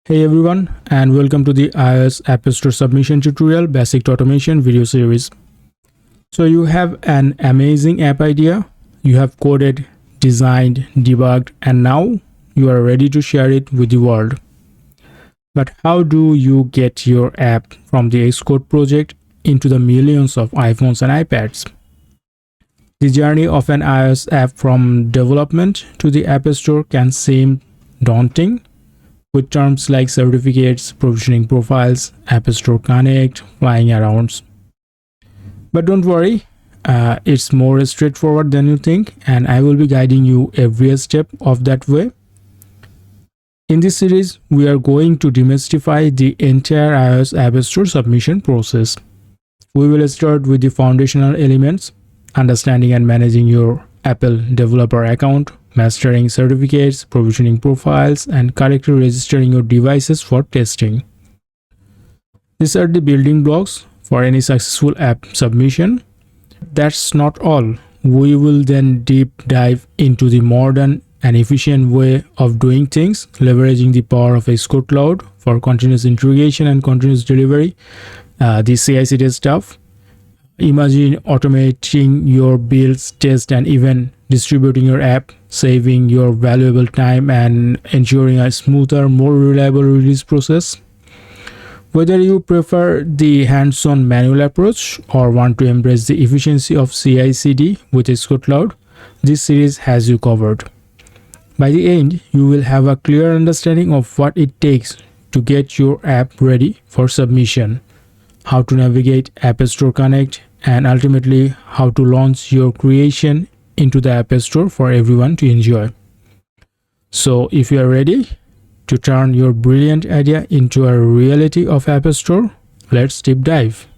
Hey everyone, and welcome to the iOS App Store Submission Tutorial Basic to Automation video series. So you have an amazing app idea, you have coded, designed, debugged, and now you are ready to share it with the world. But how do you get your app from the Xcode project into the millions of iPhones and iPads? The journey of an iOS app from development to the App Store can seem daunting, with terms like certificates, provisioning profiles, App Store Connect flying around. But don't worry, it's more straightforward than you think, and I will be guiding you every step of that way. In this series, we are going to demystify the entire iOS App Store submission process. We will start with the foundational elements, understanding and managing your Apple developer account, mastering certificates, provisioning profiles, and correctly registering your devices for testing. These are the building blocks for any successful app submission. That's not all. We will then deep dive into the modern and efficient way of doing things, leveraging the power of Xcode Cloud for continuous integration and continuous delivery, the CI/CD stuff. Imagine automating your builds, test, and even distributing your app, saving your valuable time and ensuring a smoother, more reliable release process. Whether you prefer the hands-on manual approach or want to embrace the efficiency of CI/CD with Xcode Cloud, this series has you covered. By the end, you will have a clear understanding of what it takes to get your app ready for submission, how to navigate App Store Connect, and ultimately how to launch your creation into the App Store for everyone to enjoy. So if you are ready to turn your brilliant idea into a reality of App Store, let's deep dive.